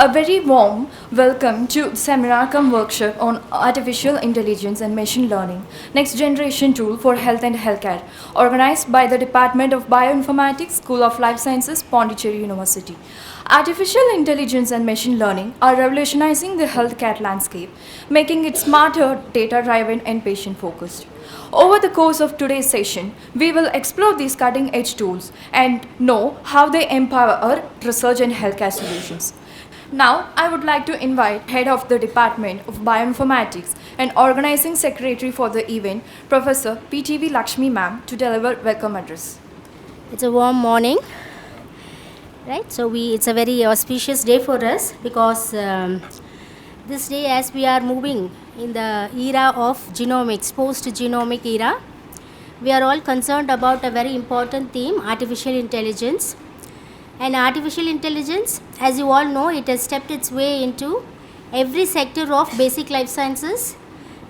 A very warm welcome to the seminar cum workshop on artificial intelligence and machine learning, next generation tool for health and healthcare, organized by the Department of Bioinformatics, School of Life Sciences, Pondicherry University. Artificial intelligence and machine learning are revolutionizing the healthcare landscape, making it smarter, data-driven, and patient-focused. Over the course of today's session, we will explore these cutting-edge tools and know how they empower our research and healthcare solutions. Now, I would like to invite Head of the Department of Bioinformatics and Organizing Secretary for the event, Professor P.T.V. Lakshmi Ma'am, to deliver welcome address. It's a warm morning, right? So it's a very auspicious day for us because this day, as we are moving in the era of genomics, post-genomic era, we are all concerned about a very important theme, artificial intelligence. And artificial intelligence, as you all know, it has stepped its way into every sector of basic life sciences,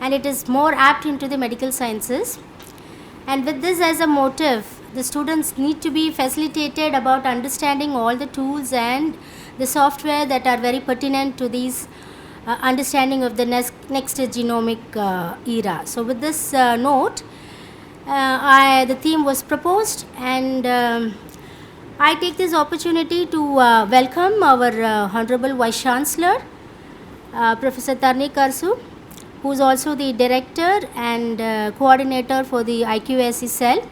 and it is more apt into the medical sciences. And with this as a motive, the students need to be facilitated about understanding all the tools and the software that are very pertinent to these understanding of the next genomic era. So with this note, the theme was proposed, and I take this opportunity to welcome our Honorable Vice Chancellor, Professor Tarni Karsu, who is also the Director and Coordinator for the IQSC cell.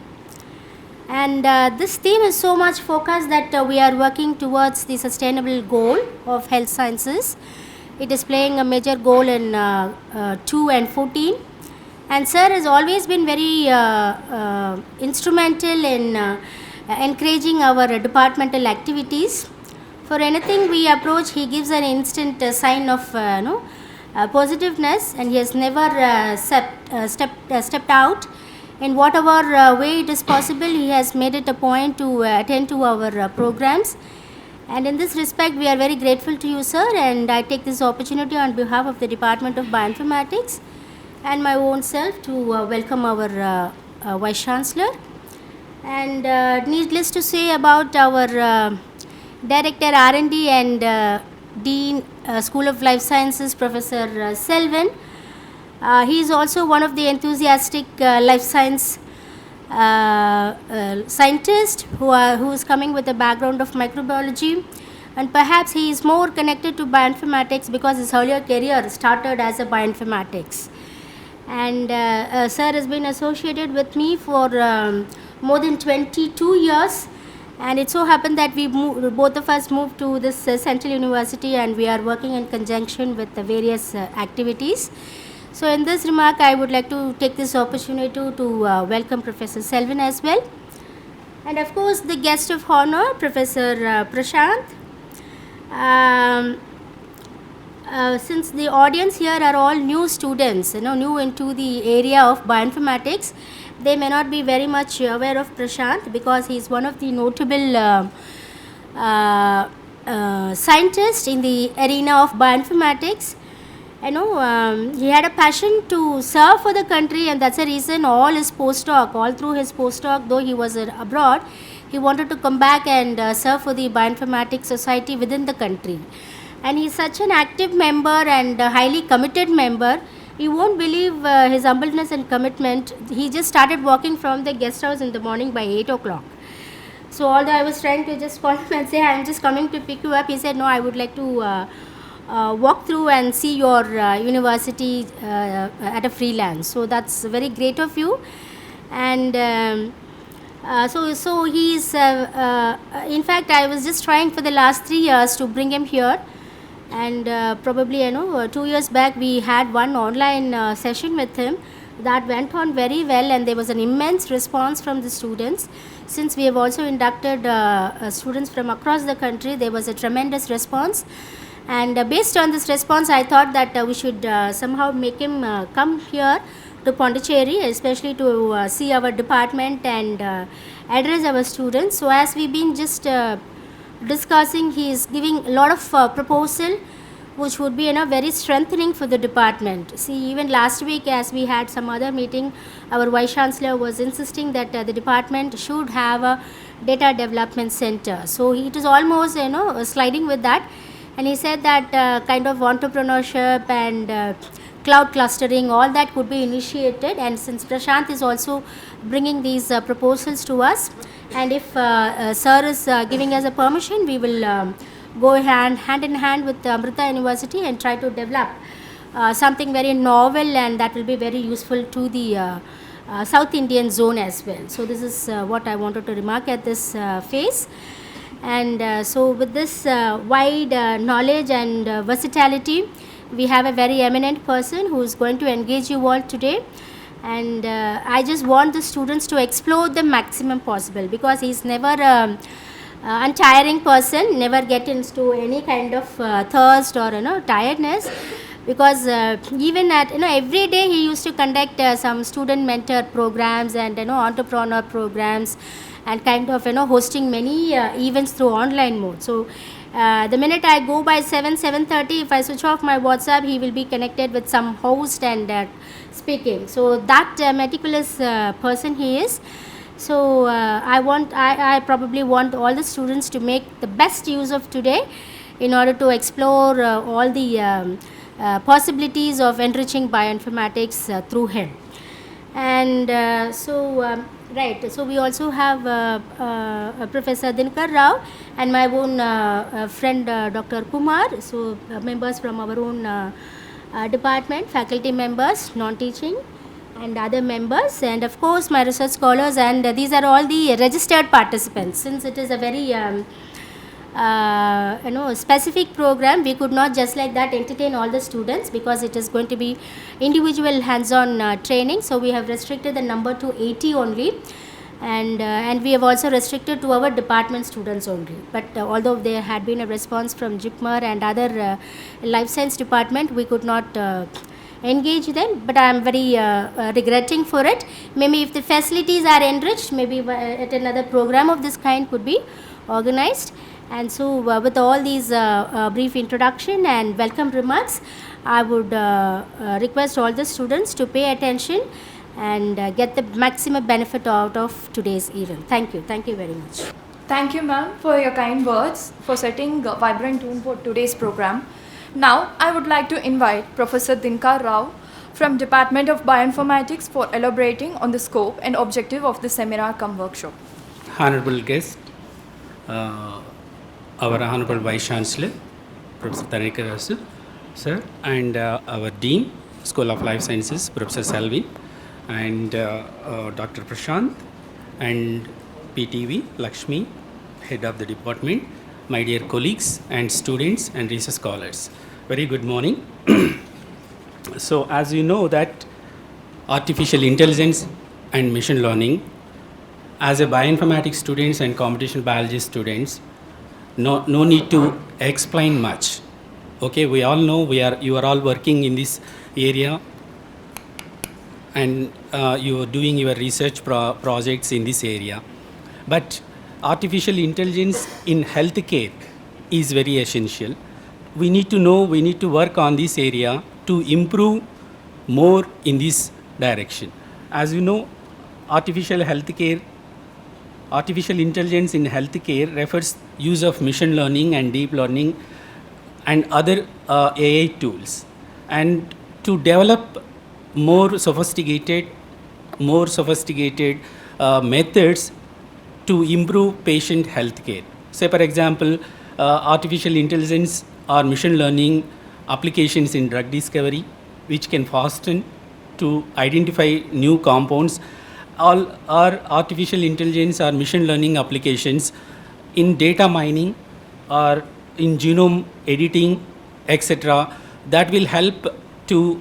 And this theme is so much focused that we are working towards the sustainable goal of health sciences. It is playing a major role in 2 and 14. And Sir has always been very instrumental in encouraging our departmental activities. For anything we approach, he gives an instant sign of positiveness, and he has never stepped out. In whatever way it is possible, he has made it a point to attend to our programs. And in this respect, we are very grateful to you, sir, and I take this opportunity on behalf of the Department of Bioinformatics and my own self to welcome our Vice Chancellor. And needless to say about our Director R&D and Dean School of Life Sciences, Professor Selvan. He is also one of the enthusiastic life science scientist who is coming with a background of microbiology, and perhaps he is more connected to bioinformatics because his earlier career started as a bioinformatics. And sir has been associated with me for more than 22 years, and it so happened that both of us moved to this Central University, and we are working in conjunction with the various activities. So in this remark, I would like to take this opportunity to welcome Professor Selvan as well, and of course the guest of honor, Professor Prashant. Since the audience here are all new students, new into the area of bioinformatics, they may not be very much aware of Prashant because he is one of the notable scientists in the arena of bioinformatics. He had a passion to serve for the country, and that's the reason all through his postdoc, though he was abroad, he wanted to come back and serve for the Bioinformatics Society within the country. And he is such an active member and a highly committed member. You won't believe his humbleness and commitment. He just started walking from the guest house in the morning by 8 o'clock. So although I was trying to just call him and say, I'm just coming to pick you up, he said, no, I would like to walk through and see your university at a freelance. So that's very great of you. And so he is, in fact, I was just trying for the last 3 years to bring him here. And probably 2 years back we had one online session with him that went on very well, and there was an immense response from the students. Since we have also inducted students from across the country, there was a tremendous response, and based on this response I thought that we should somehow make him come here to Pondicherry, especially to see our department and address our students. So as we've been just discussing, he is giving a lot of proposal which would be very strengthening for the department. See, even last week as we had some other meeting, our Vice Chancellor was insisting that the department should have a data development center. So it is almost sliding with that, and he said that kind of entrepreneurship and cloud clustering, all that could be initiated. And since Prashant is also bringing these proposals to us, and if sir is giving us a permission, we will go hand in hand with Amrita University and try to develop something very novel, and that will be very useful to the South Indian zone as well. So this is what I wanted to remark at this phase. And so with this wide knowledge and versatility, we have a very eminent person who is going to engage you all today. And I just want the students to explore the maximum possible, because he's never untiring person, never get into any kind of thirst or tiredness, because even at every day he used to conduct some student mentor programs and entrepreneur programs, and kind of hosting many events through online mode. So the minute I go by 7:30, if I switch off my WhatsApp, he will be connected with some host and speaking. So that meticulous person he is. So I probably want all the students to make the best use of today in order to explore all the possibilities of enriching bioinformatics through him. And right, so we also have Professor Dinkar Rao and my own friend Dr. Kumar, so members from our own department, faculty members, non-teaching and other members, and of course my research scholars, and these are all the registered participants. Since it is a very specific program, we could not just like that entertain all the students, because it is going to be individual hands-on training. So we have restricted the number to 80 only, and we have also restricted to our department students only. But although there had been a response from JIPMER and other life science department, we could not engage them, but I am very regretting for it. Maybe if the facilities are enriched, maybe at another program of this kind could be organized. And so with all these brief introduction and welcome remarks, I would request all the students to pay attention and get the maximum benefit out of today's event. Thank you very much. Thank you, ma'am, for your kind words, for setting a vibrant tone for today's program. Now, I would like to invite Professor Dinkar Rao from Department of Bioinformatics for elaborating on the scope and objective of the seminar cum workshop. Honorable guest, our Honorable Vice Chancellor, Professor Tanikarasu, sir, and our Dean, School of Life Sciences, Professor Selvin, and Dr. Prashant, and PTV, Lakshmi, Head of the Department, my dear colleagues and students and research scholars. Very good morning. So as you know that artificial intelligence and machine learning, as a bioinformatics students and computational biology students, no need to explain much. Okay, we all know you are all working in this area, and you are doing your research projects in this area. But artificial intelligence in healthcare is very essential. We need to know, we need to work on this area to improve more in this direction. As you know, artificial intelligence in healthcare refers use of machine learning and deep learning and other AI tools, and to develop more sophisticated methods to improve patient healthcare. Say for example, artificial intelligence or machine learning applications in drug discovery, which can fasten to identify new compounds. All are artificial intelligence or machine learning applications in data mining or in genome editing, etc. That will help to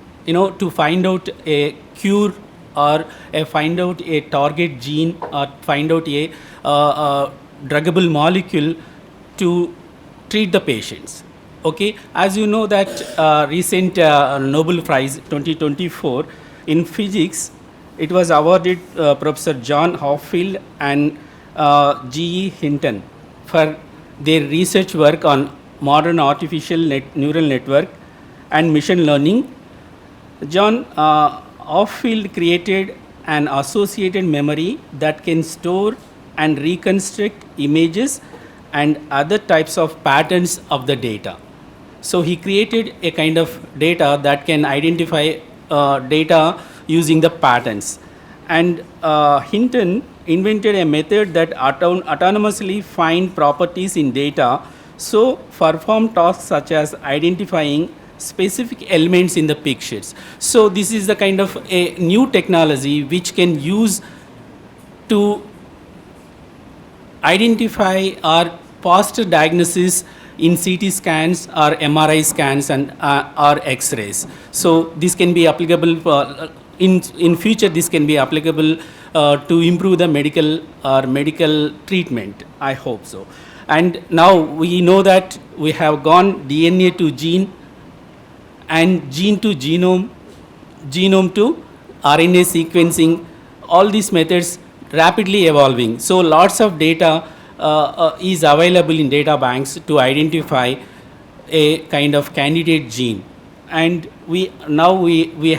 find out a cure or find out a target gene or find out a druggable molecule to treat the patients. Okay, as you know that recent Nobel Prize 2024 in physics, it was awarded Professor John Hopfield and G.E. Hinton for their research work on modern artificial neural network and machine learning. John Hopfield created an associated memory that can store and reconstruct images and other types of patterns of the data. So he created a kind of data that can identify data using the patterns. And Hinton invented a method that autonomously find properties in data, so perform tasks such as identifying specific elements in the pictures. So this is the kind of a new technology which can use to identify or faster diagnosis in CT scans or MRI scans and or X-rays. So this can be applicable for, in future. This can be applicable to improve the medical treatment. I hope so. And now we know that we have gone DNA to gene and gene to genome, genome to RNA sequencing. All these methods rapidly evolving. So lots of data is available in data banks to identify a kind of candidate gene. And we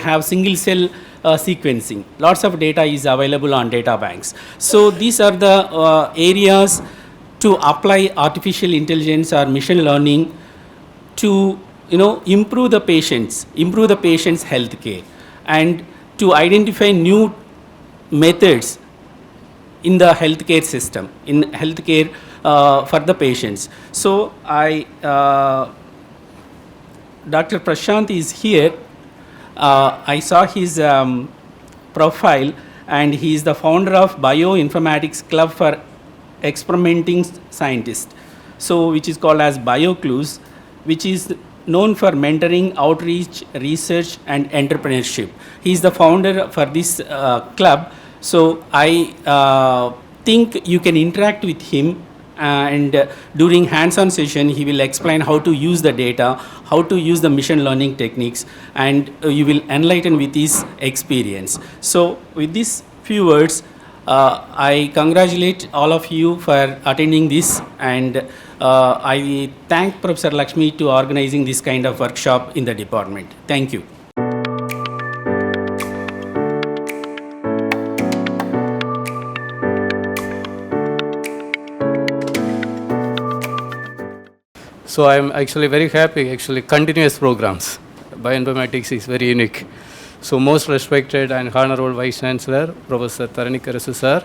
have single cell sequencing. Lots of data is available on data banks. So these are the areas to apply artificial intelligence or machine learning to improve the patient's health care, and to identify new methods in the healthcare system, in healthcare for the patients. So Dr. Prashant is here. I saw his profile, and he is the founder of Bioinformatics Club for Experimenting Scientists, so which is called as BioClues, which is known for mentoring, outreach, research, and entrepreneurship. He is the founder for this club. So I think you can interact with him, and during hands-on session he will explain how to use the data, how to use the machine learning techniques, and you will enlighten with his experience. So with these few words, I congratulate all of you for attending this, and I thank Professor Lakshmi to organizing this kind of workshop in the department. Thank you. So I'm actually very happy, continuous programs. Bioinformatics is very unique. So most respected and honorable Vice Chancellor, Professor Taranikarasu sir,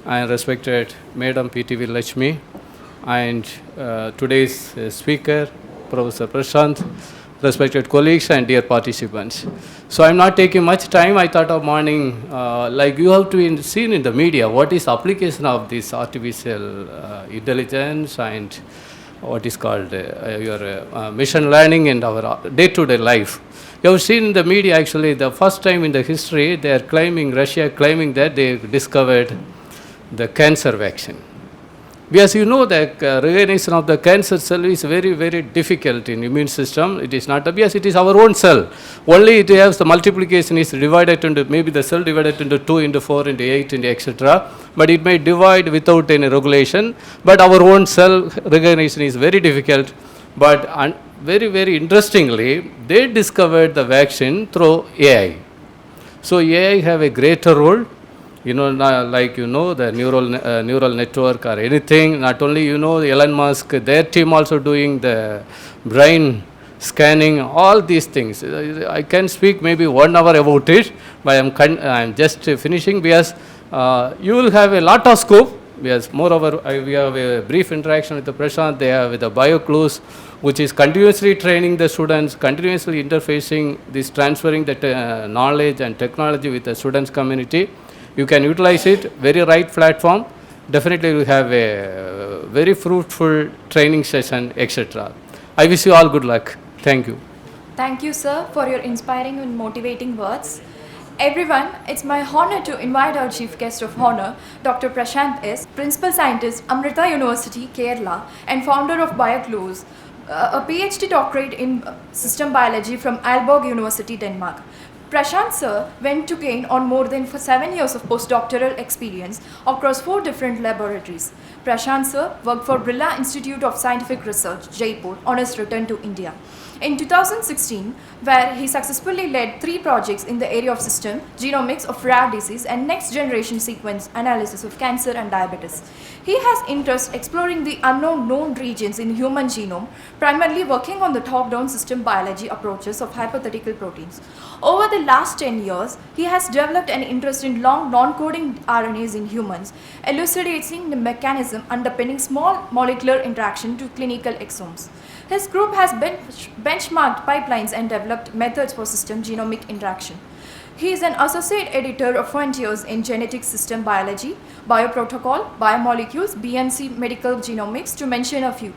and respected Madam P.T.V. Lakshmi, and today's speaker, Professor Prashant, respected colleagues and dear participants. So I'm not taking much time. I thought of morning, like you have to seen in the media, what is application of this artificial intelligence and what is called your machine learning in our day-to-day life. You have seen in the media actually the first time in the history they are claiming, Russia claiming that they discovered the cancer vaccine. Because you know that recognition of the cancer cell is very, very difficult in immune system. It is not because it is our own cell. Only it has the multiplication is divided into, maybe the cell divided into 2, into 4, into 8, into etc. But it may divide without any regulation. But our own cell recognition is very difficult. But very, very interestingly, they discovered the vaccine through AI. So AI have a greater role. Like the neural network or anything. Not only Elon Musk, their team also doing the brain scanning, all these things. I can speak maybe 1 hour about it, but I'm just finishing because you will have a lot of scope. Because moreover, we have a brief interaction with the Prashant. They have with the BioClues, which is continuously training the students, continuously interfacing this, transferring the knowledge and technology with the students community. You can utilize it, very right platform. Definitely we have a very fruitful training session, etc. I wish you all good luck. Thank you. Thank you, sir, for your inspiring and motivating words. Everyone, it's my honor to invite our chief guest of honor, Dr. Prashant S., Principal Scientist, Amrita University, Kerala, and founder of BioClues, a PhD doctorate in system biology from Aalborg University, Denmark. Prashant sir went to gain on more than 7 years of postdoctoral experience across 4 different laboratories. Prashant sir worked for Birla Institute of Scientific Research, Jaipur, on his return to India. in 2016, where he successfully led 3 projects in the area of system, genomics of rare disease, and next generation sequence analysis of cancer and diabetes. He has interest exploring the unknown known regions in human genome, primarily working on the top-down system biology approaches of hypothetical proteins. Over the last 10 years, he has developed an interest in long non-coding RNAs in humans, elucidating the mechanism underpinning small molecular interaction to clinical exomes. His group has benchmarked pipelines and developed methods for system genomic interaction. He is an associate editor of Frontiers in Genetic System Biology, Bioprotocol, Biomolecules, BMC Medical Genomics, to mention a few.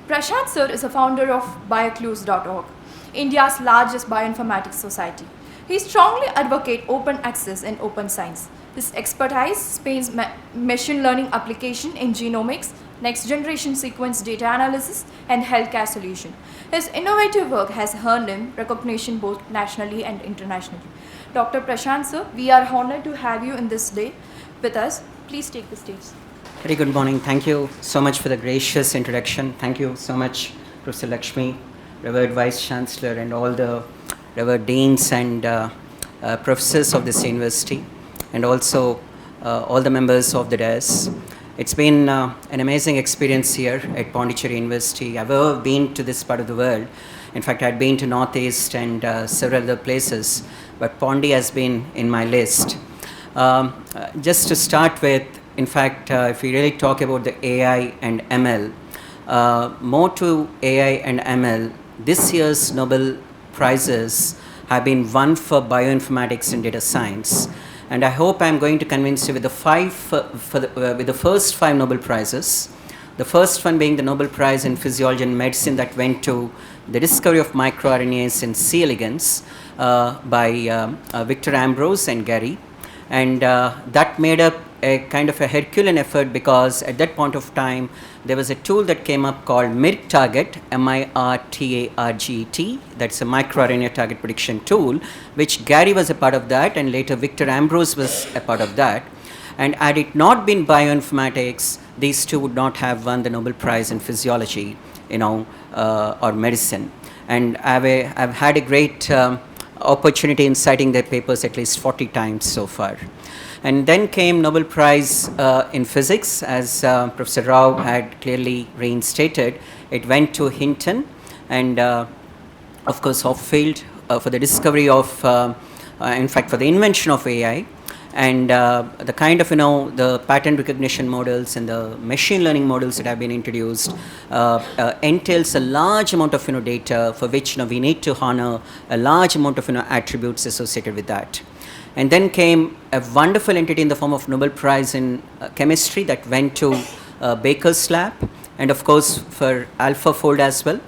Prashant Sir is a founder of bioclues.org, India's largest bioinformatics society. He strongly advocates open access and open science. His expertise spans machine learning application in genomics, next generation sequence data analysis, and healthcare solution. His innovative work has earned him recognition both nationally and internationally. Dr. Prashant Sir, we are honored to have you in this day with us. Please take the stage. Very good morning. Thank you so much for the gracious introduction. Thank you so much, Professor Lakshmi, revered Vice Chancellor, and all the revered deans and professors of this university, and also all the members of the dais. It's been an amazing experience here at Pondicherry University. I've ever been to this part of the world. In fact, I'd been to Northeast and several other places, but Pondi has been in my list. Just to start with, in fact, if we really talk about the AI and ML, more to AI and ML, this year's Nobel Prizes have been won for bioinformatics and data science. And I hope I'm going to convince you with the first 5 Nobel Prizes. The first one being the Nobel Prize in Physiology and Medicine that went to the discovery of microRNAs in C. elegans by Victor Ambrose and Gary. And that made up a kind of a Herculean effort, because at that point of time there was a tool that came up called MIRTarget, MIRTARGET. That's a microRNA target prediction tool, which Gary was a part of that, and later Victor Ambrose was a part of that. And had it not been bioinformatics, these two would not have won the Nobel Prize in Physiology, or medicine. And I've had a great opportunity in citing their papers at least 40 times so far. And then came Nobel Prize in Physics, as Professor Rao had clearly reinstated. It went to Hinton and, of course, Hopfield for the discovery of, in fact, for the invention of AI. And the kind of, the pattern recognition models and the machine learning models that have been introduced entails a large amount of, data for which, we need to honor a large amount of, attributes associated with that. And then came a wonderful entity in the form of Nobel Prize in Chemistry that went to Baker's lab, and of course for AlphaFold as well.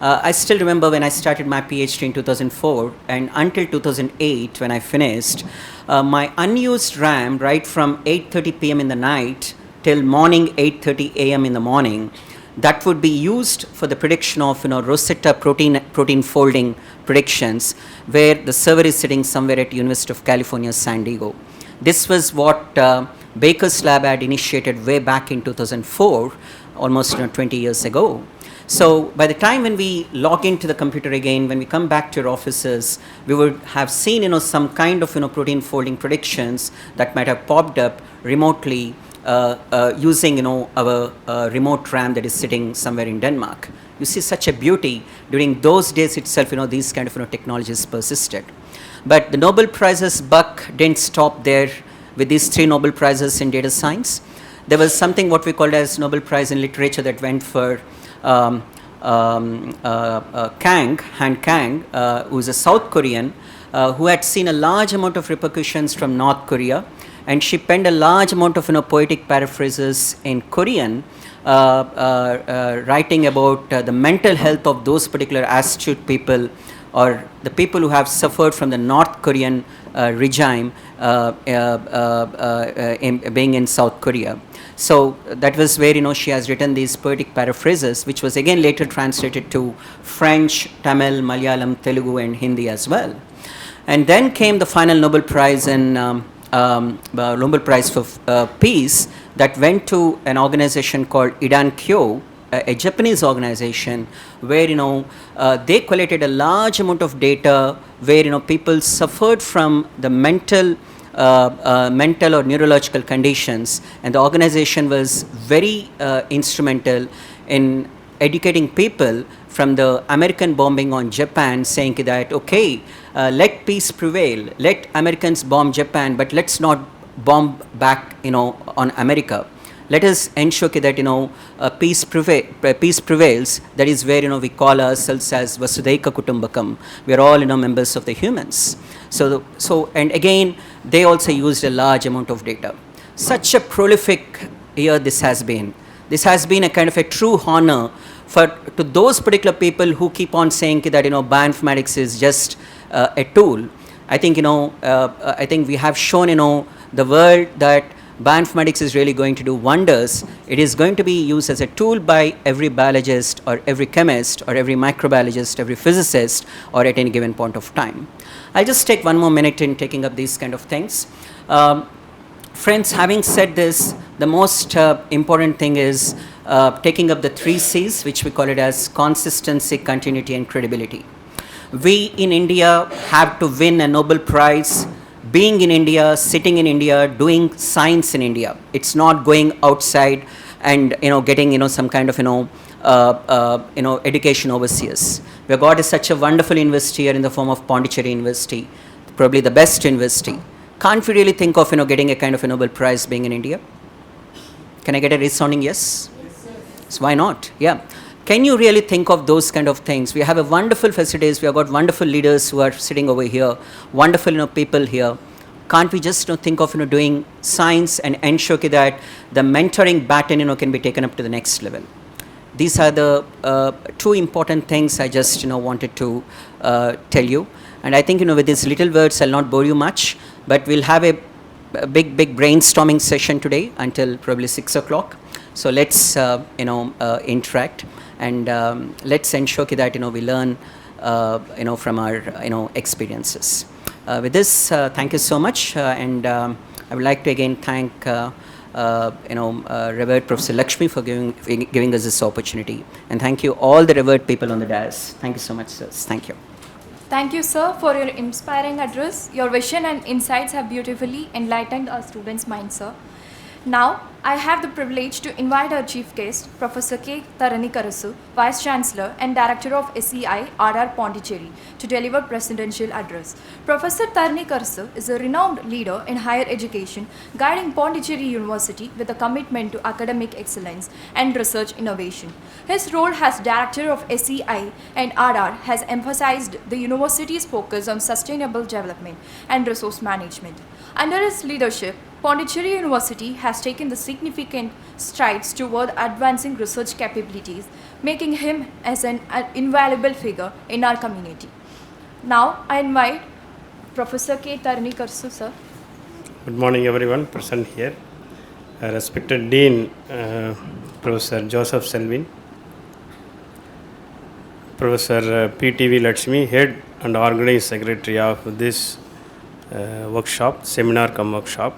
I still remember when I started my PhD in 2004, and until 2008 when I finished, my unused RAM right from 8:30 p.m. in the night till morning 8:30 a.m. in the morning, that would be used for the prediction of Rosetta protein folding predictions, where the server is sitting somewhere at University of California, San Diego. This was what Baker's lab had initiated way back in 2004, almost 20 years ago. So by the time when we log into the computer again, when we come back to our offices, we would have seen some kind of protein folding predictions that might have popped up remotely using our remote RAM that is sitting somewhere in Denmark. You see such a beauty. During those days itself, these kind of technologies persisted. But the Nobel Prizes buck didn't stop there with these 3 Nobel Prizes in data science. There was something what we called as Nobel Prize in Literature that went for Han Kang, who is a South Korean, who had seen a large amount of repercussions from North Korea, and she penned a large amount of poetic paraphrases in Korean, writing about the mental health of those particular astute people, or the people who have suffered from the North Korean regime being in South Korea. So that was where she has written these poetic paraphrases, which was again later translated to French, Tamil, Malayalam, Telugu, and Hindi as well. And then came the final Nobel Prize in Nobel Prize for Peace that went to an organization called Idan Kyo, a Japanese organization where they collected a large amount of data where people suffered from the mental or neurological conditions, and the organization was very instrumental in educating people from the American bombing on Japan, saying that okay, let peace prevail, let Americans bomb Japan, but let's not bomb back on America. Let us ensure that peace prevails. That is where we call ourselves as Vasudhaiva Kutumbakam. We are all members of the humans. So and again they also used a large amount of data. Such a prolific year this has been. This has been a kind of a true honor to those particular people who keep on saying that bioinformatics is just a tool. I think I think we have shown the world that bioinformatics is really going to do wonders. It is going to be used as a tool by every biologist or every chemist or every microbiologist, every physicist, or at any given point of time. I'll just take one more minute in taking up these kind of things. Friends, having said this, the most important thing is taking up the 3 C's, which we call it as consistency, continuity, and credibility. We in India have to win a Nobel Prize being in India, sitting in India, doing science in India. It's not going outside and getting some kind of education overseas. We have got such a wonderful university here in the form of Pondicherry University, probably the best university. Can't we really think of getting a kind of a Nobel Prize being in India? Can I get a resounding yes? So why not? Yeah. Can you really think of those kind of things? We have a wonderful facilities. We have got wonderful leaders who are sitting over here, wonderful people here. Can't we just think of doing science and ensure that the mentoring baton can be taken up to the next level? These are the 2 important things I just wanted to tell you. And I think with these little words I'll not bore you much, but we'll have a big brainstorming session today until probably 6 o'clock. So let's interact. And let's ensure that we learn from our experiences. With this, thank you so much, and I would like to again thank revered Professor Lakshmi for giving us this opportunity, and thank you all the revered people on the dais. Thank you so much, sirs. Thank you. Thank you, sir, for your inspiring address. Your vision and insights have beautifully enlightened our students' minds, sir. Now, I have the privilege to invite our chief guest, Professor K. Taranikarasu, Vice Chancellor and Director of SEI, RR Pondicherry, to deliver presidential address. Professor Taranikarasu is a renowned leader in higher education, guiding Pondicherry University with a commitment to academic excellence and research innovation. His role as Director of SEI and RR has emphasized the university's focus on sustainable development and resource management. Under his leadership, Pondicherry University has taken the significant strides toward advancing research capabilities, making him as an invaluable figure in our community. Now, I invite Professor K. Taranikarasu, sir. Good morning, everyone present here. Respected Dean, Professor Joseph Selvin, Professor P.T.V. Lakshmi, Head and Organizing Secretary of this workshop, seminar cum workshop,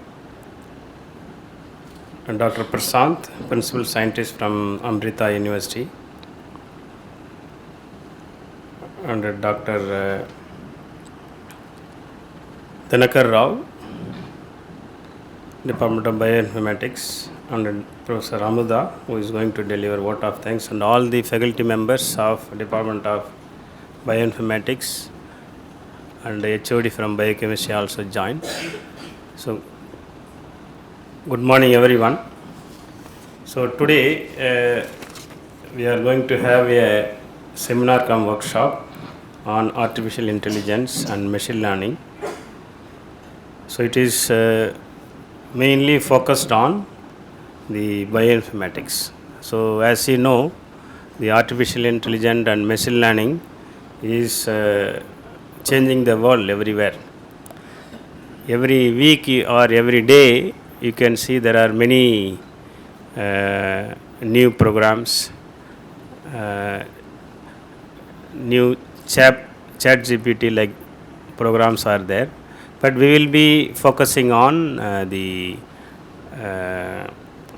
and Dr. Prasant, Principal Scientist from Amrita University, and Dr. Dhanakar Rao, Department of Bioinformatics, and Professor Amuda, who is going to deliver vote of thanks, and all the faculty members of Department of Bioinformatics, and the HOD from Biochemistry also joined. So, good morning, everyone. So today we are going to have a seminar cum workshop on artificial intelligence and machine learning. So it is mainly focused on the bioinformatics. So as you know, the artificial intelligence and machine learning is changing the world everywhere. Every week or every day you can see there are many new programs, new chat GPT like programs are there, but we will be focusing on the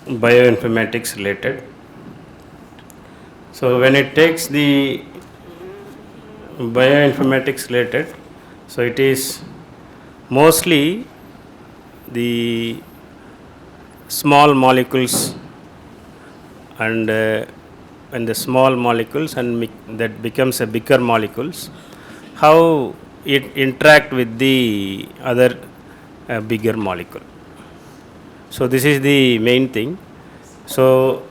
bioinformatics related. So when it takes the bioinformatics related, so it is mostly the small molecules, and when the small molecules and that becomes a bigger molecules, how it interact with the other bigger molecule. So this is the main thing. So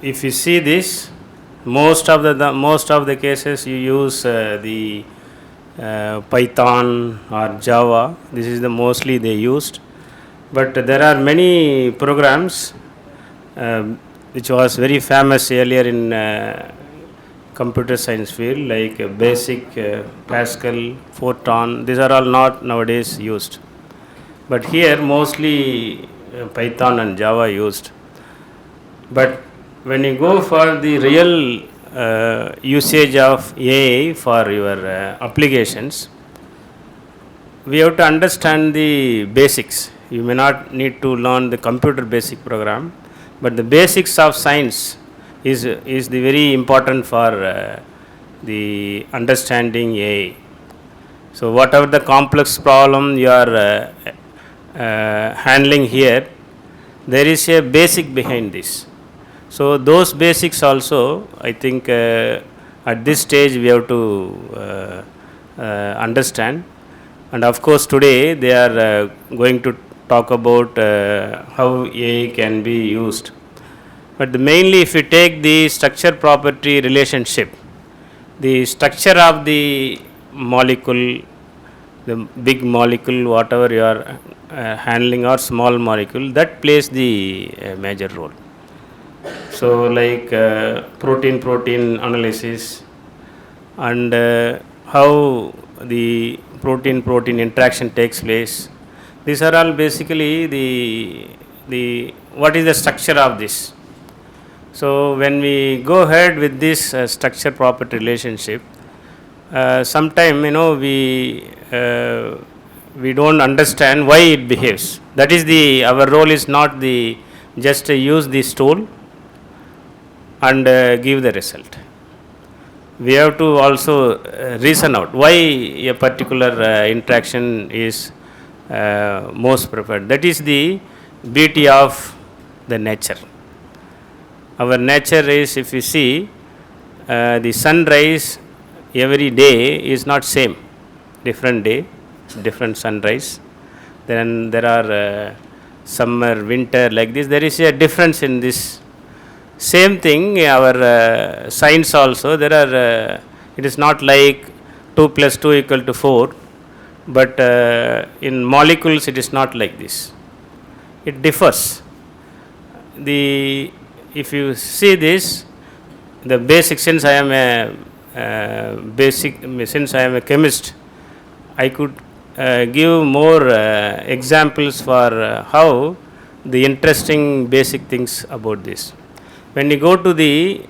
if you see this, most of the cases you use the Python or Java. This is the mostly they used, but there are many programs which was very famous earlier in computer science field, like Basic, Pascal, Fortran. These are all not nowadays used, but here mostly Python and Java used. But when you go for the real usage of AI for your applications, we have to understand the basics. You may not need to learn the computer basic program, but the basics of science is the very important for the understanding AI. So whatever the complex problem you are handling here, there is a basic behind this. So those basics also, I think at this stage we have to understand. And of course today they are going to talk about how AI can be used. But mainly if you take the structure property relationship, the structure of the molecule, the big molecule, whatever you are handling, or small molecule, that plays the major role. So like protein analysis, and how the protein interaction takes place. These are all basically the what is the structure of this. So when we go ahead with this structure property relationship, sometime we don't understand why it behaves. That is our role is not the just use this tool and give the result. We have to also reason out why a particular interaction is most preferred. That is the beauty of the nature. Our nature is, if you see, the sunrise every day is not same. Different day, different sunrise. Then there are summer, winter, like this. There is a difference in this. Same thing, our science also, there are, it is not like 2 plus 2 equal to 4, but in molecules it is not like this. It differs. If you see this, the basic, since I am a chemist, I could give more examples for how the interesting basic things about this. When you go to the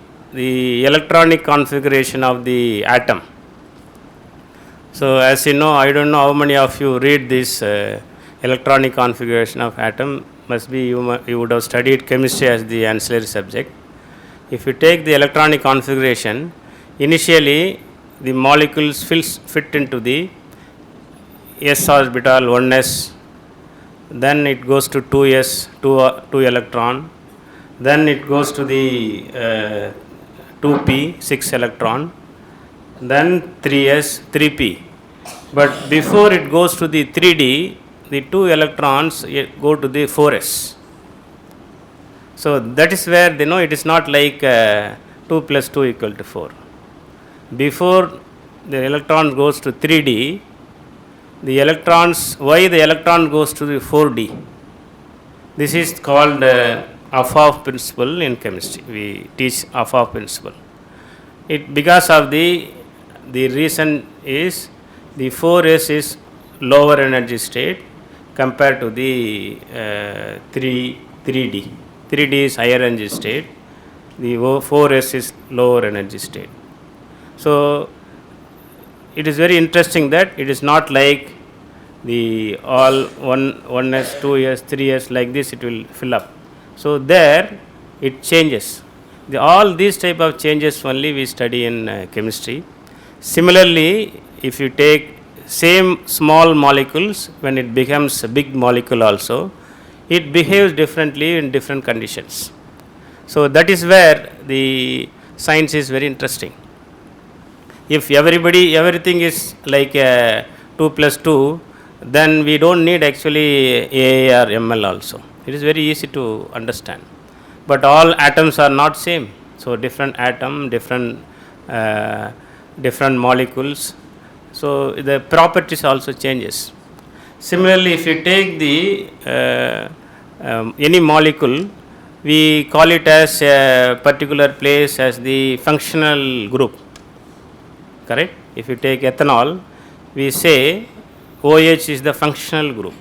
electronic configuration of the atom, so as you know, I don't know how many of you read this electronic configuration of atom. Must be you would have studied chemistry as the ancillary subject. If you take the electronic configuration, initially the molecules fit into the s orbital 1s, then it goes to 2s, 2 electron, then it goes to the 2p, 6 electron, then 3s, 3p. But before it goes to the 3d, the 2 electrons go to the 4s. So that is where they know it is not like 2 plus 2 equal to 4. Before the electron goes to 3d, the electrons, why the electron goes to the 4d? This is called Affaf principle in chemistry. We teach Affaf principle. Because of the reason is the 4s is lower energy state compared to the 3d. 3d is higher energy state. The 4s is lower energy state. So it is very interesting that it is not like the all 1s, 2s, 3s like this it will fill up. So there it changes. All these type of changes only we study in chemistry. Similarly, if you take same small molecules, when it becomes a big molecule also, it behaves differently in different conditions. So that is where the science is very interesting. If everything is like 2 plus 2, then we don't need actually AA or ML also. It is very easy to understand. But all atoms are not same. So different atom, different molecules. So the properties also changes. Similarly, if you take the any molecule, we call it as a particular place as the functional group. Correct? If you take ethanol, we say OH is the functional group.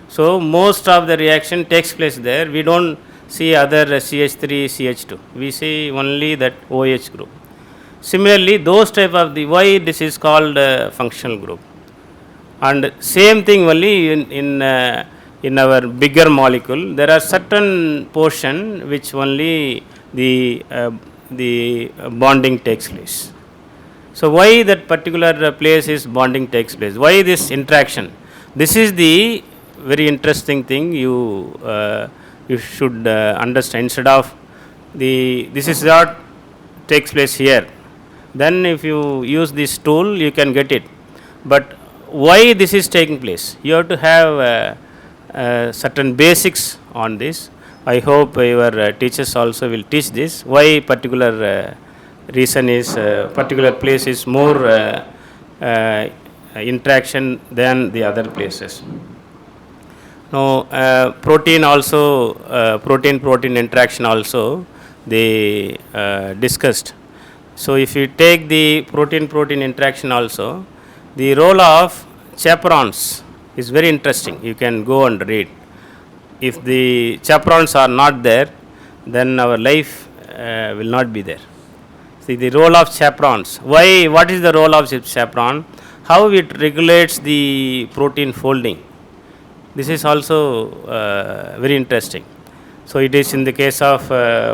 So most of the reaction takes place there. We don't see other CH3, CH2. We see only that OH group. Similarly, those type of the why this is called functional group. And same thing only in our bigger molecule, there are certain portion which only the bonding takes place. So why that particular place is bonding takes place? Why this interaction? This is the very interesting thing you should understand. Instead of this is what takes place here. Then if you use this tool, you can get it. But why this is taking place? You have to have certain basics on this. I hope your teachers also will teach this. Why particular reason is particular place is more interaction than the other places. Now protein also protein interaction also they discussed. So if you take the protein interaction also, the role of chaperones is very interesting. You can go and read. If the chaperones are not there, then our life will not be there. See the role of chaperones. Why? What is the role of chaperone? How it regulates the protein folding. This is also very interesting. So it is in the case of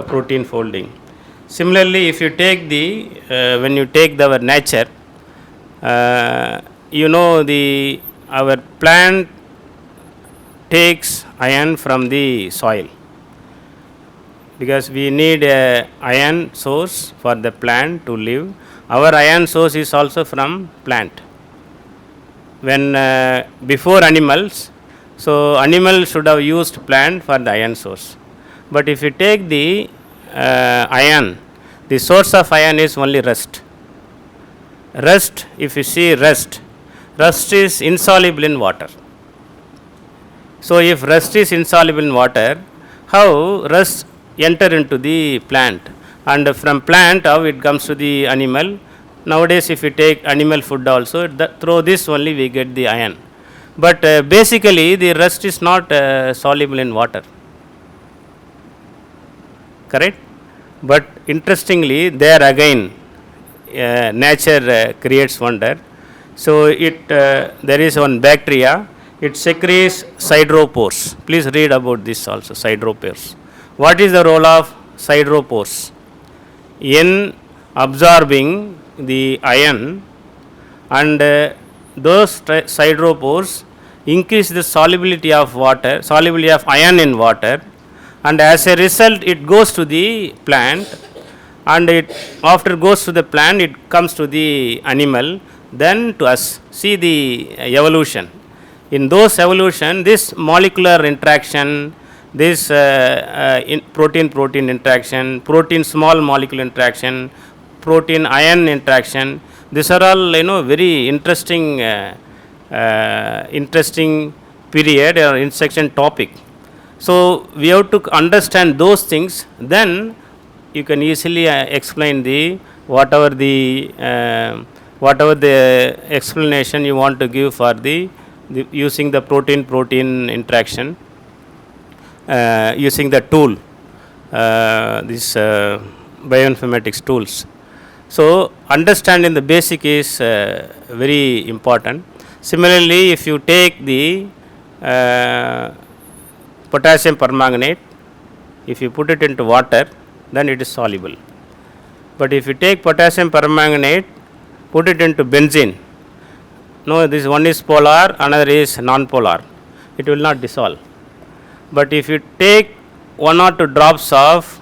protein folding. Similarly, if you take the when you take our nature, you know our plant takes iron from the soil, because we need a iron source for the plant to live. Our iron source is also from plant. When before animals, so animals should have used plant for the iron source. But if you take the iron, the source of iron is only rust. Rust, if you see rust is insoluble in water. So if rust is insoluble in water, how rust enter into the plant, and from plant how it comes to the animal? Nowadays if you take animal food also, through this only we get the iron. But basically the rust is not soluble in water. Correct? But interestingly, there again nature creates wonder. So there is one bacteria, it secretes sideropores. Please read about this also, sideropores. What is the role of sideropores? In absorbing the iron, and those sideropores increase the solubility of iron in water, and as a result it goes to the plant, and after goes to the plant it comes to the animal, then to us. See the evolution. In those evolution, this molecular interaction, this protein interaction, protein small molecule interaction, protein ion interaction, these are all very interesting period or intersection topic. So we have to understand those things, then you can easily explain whatever the explanation you want to give for using the protein interaction, using the tool, this bioinformatics tools. So understanding the basic is very important. Similarly, if you take the potassium permanganate, if you put it into water, then it is soluble. But if you take potassium permanganate, put it into benzene, no, this one is polar, another is non-polar, it will not dissolve. But if you take 1 or 2 drops of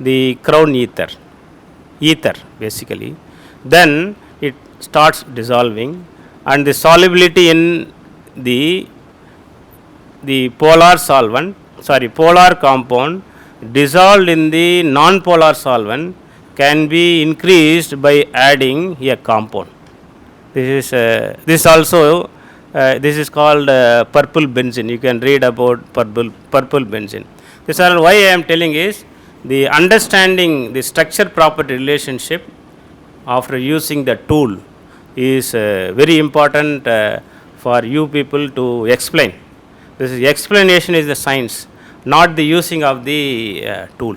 the crown ether basically, then it starts dissolving, and the solubility in the polar compound dissolved in the non-polar solvent can be increased by adding a compound. This is called purple benzene. You can read about purple benzene. This is why I am telling is the understanding the structure property relationship after using the tool is very important for you people to explain. This is explanation is the science, not the using of the tool.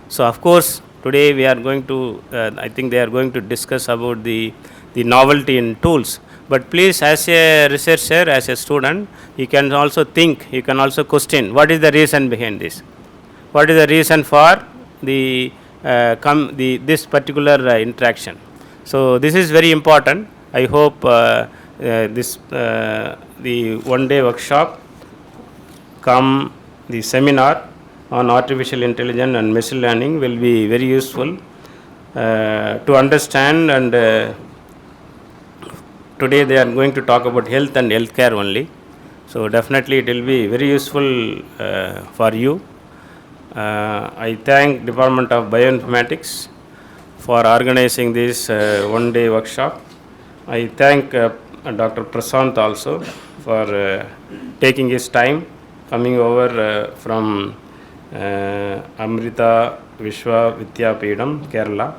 So of course today we are going to I think they are going to discuss about the novelty in tools. But please, as a researcher, as a student, you can also think, you can also question what is the reason behind this, what is the reason for this particular interaction. So this is very important. I hope the 1-day workshop the seminar on artificial intelligence and machine learning will be very useful to understand, and today they are going to talk about health and healthcare only. So definitely it will be very useful for you. I thank Department of Bioinformatics for organizing this 1-day workshop. I thank Dr. Prasant also for taking his time, coming over from Amrita Vishwa Vidyapeetham, Kerala,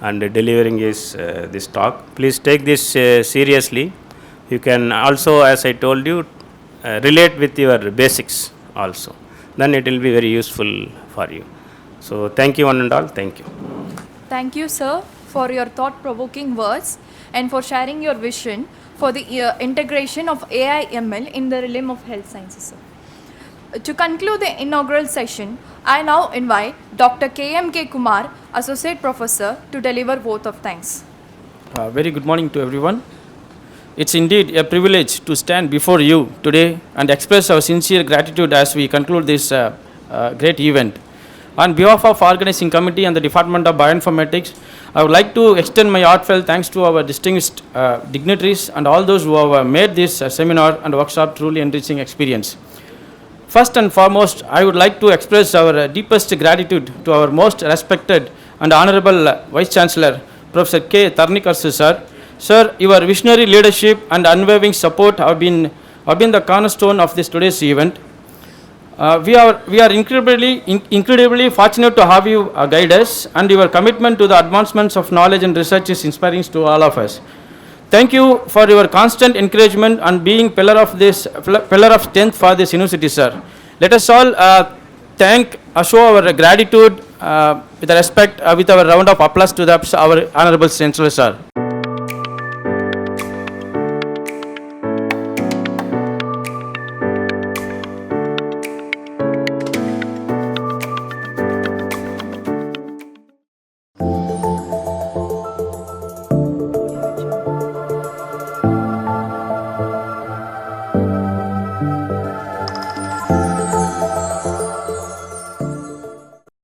and delivering this talk. Please take this seriously. You can also, as I told you, relate with your basics also. Then it will be very useful for you. So thank you one and all. Thank you. Thank you, sir, for your thought-provoking words and for sharing your vision for the integration of AI/ML in the realm of health sciences, sir. To conclude the inaugural session, I now invite Dr. K.M.K. Kumar, Associate Professor, to deliver vote of thanks. Very good morning to everyone. It's indeed a privilege to stand before you today and express our sincere gratitude as we conclude this great event. On behalf of organizing committee and the Department of Bioinformatics, I would like to extend my heartfelt thanks to our distinguished dignitaries and all those who have made this seminar and workshop truly enriching experience. First and foremost, I would like to express our deepest gratitude to our most respected and honorable Vice Chancellor, Professor K. Tarnikarsu sir. Sir, your visionary leadership and unwavering support have been the cornerstone of this today's event. We are incredibly fortunate to have you guide us, and your commitment to the advancements of knowledge and research is inspiring to all of us. Thank you for your constant encouragement and being pillar of strength for this university, sir. Let us all show our gratitude with respect with our round of applause to our honorable Chancellor, sir.